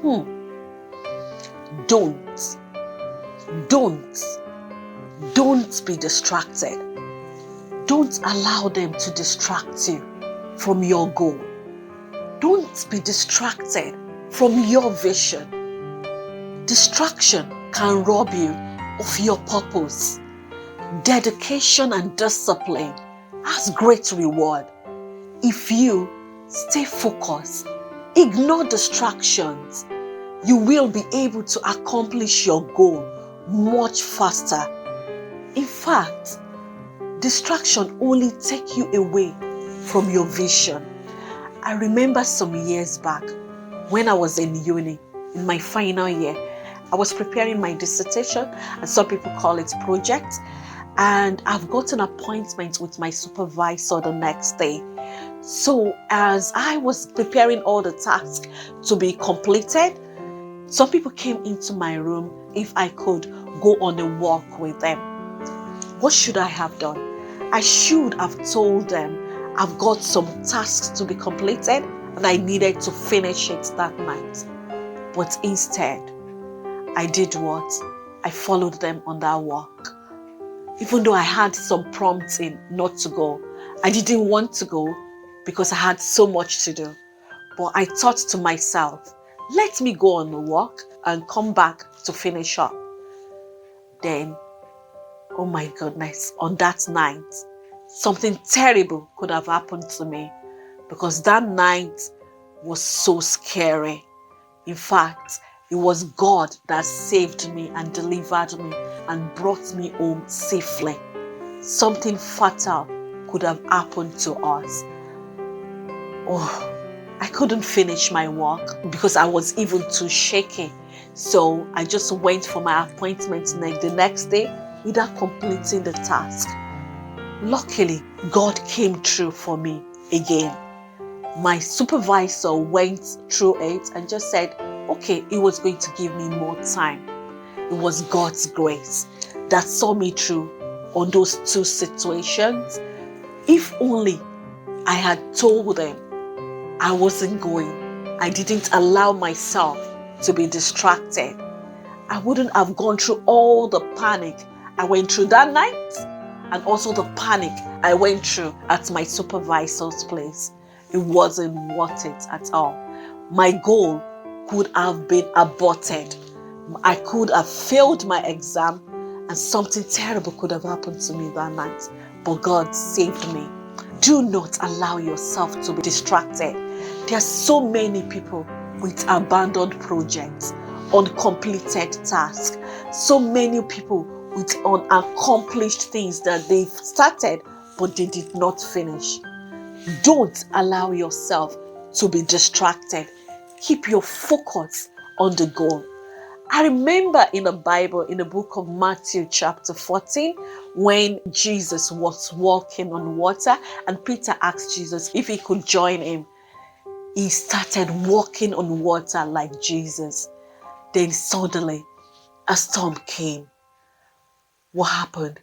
Hmm. Don't, don't, don't be distracted. Don't allow them to distract you from your goal. Don't be distracted from your vision. Distraction can rob you of your purpose. Dedication and discipline has great reward. If you stay focused, ignore distractions, you will be able to accomplish your goal much faster. In fact, distraction only take you away from your vision. I remember some years back when I was in uni, in my final year, I was preparing my dissertation, and some people call it project, and I've got an appointment with my supervisor the next day. So as I was preparing all the tasks to be completed, some people came into my room if I could go on a walk with them. What should I have done? I should have told them I've got some tasks to be completed and I needed to finish it that night. But instead, I did what? I followed them on that walk. Even though I had some prompting not to go, I didn't want to go because I had so much to do. But I thought to myself, let me go on a walk and come back to finish up. Then, oh my goodness, on that night, something terrible could have happened to me because that night was so scary. In fact, it was God that saved me and delivered me and brought me home safely. Something fatal could have happened to us. Oh, I couldn't finish my work because I was even too shaky. So I just went for my appointment the next day without completing the task. Luckily, God came through for me again. My supervisor went through it and just said, okay, he was going to give me more time. It was God's grace that saw me through on those two situations. If only I had told them I wasn't going, I didn't allow myself to be distracted, I wouldn't have gone through all the panic I went through that night and also the panic I went through at my supervisor's place. It wasn't worth it at all. My goal could have been aborted. I could have failed my exam and something terrible could have happened to me that night. But God saved me. Do not allow yourself to be distracted. There are so many people with abandoned projects, uncompleted tasks, so many people with unaccomplished things that they've started but they did not finish. Don't allow yourself to be distracted. Keep your focus on the goal. I remember in the Bible, in the book of Matthew chapter 14, when Jesus was walking on water and Peter asked Jesus if he could join him. He started walking on water like Jesus. Then suddenly a storm came. What happened?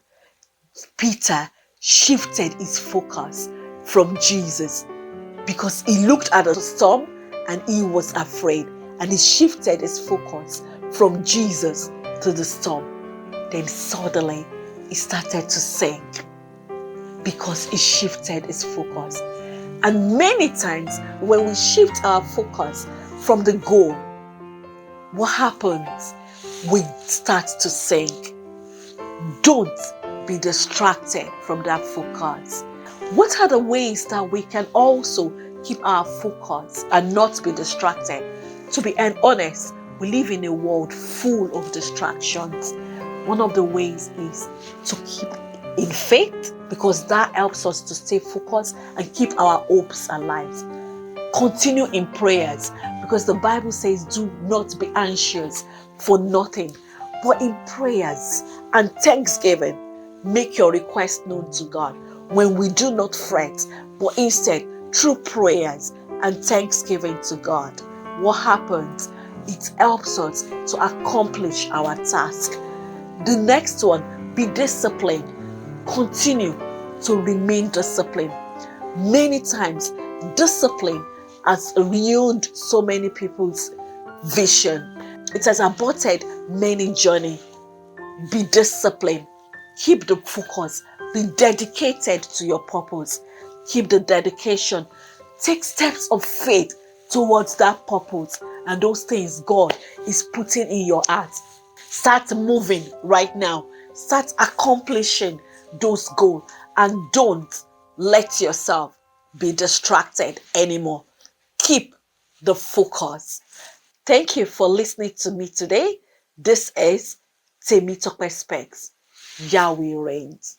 Peter shifted his focus from Jesus because he looked at the storm and he was afraid, and he shifted his focus from Jesus to the storm. Then suddenly he started to sink because he shifted his focus. And many times when we shift our focus from the goal, what happens? We start to sink. Don't be distracted from that focus. What are the ways that we can also keep our focus and not be distracted? To be honest, we live in a world full of distractions. One of the ways is to keep in faith, because that helps us to stay focused and keep our hopes alive. Continue in prayers, because the Bible says do not be anxious for nothing, but in prayers and thanksgiving, make your request known to God. When we do not fret, but instead through prayers and thanksgiving to God, what happens? It helps us to accomplish our task. The next one, be disciplined. Continue to remain disciplined. Many times, discipline has ruined so many people's vision. It has aborted many journey. Be disciplined. Keep the focus. Be dedicated to your purpose. Keep the dedication. Take steps of faith towards that purpose and those things God is putting in your heart. Start moving right now. Start accomplishing those goals and don't let yourself be distracted anymore. Keep the focus. Thank you for listening to me today. This is Temitope Specs. Yahweh reigns.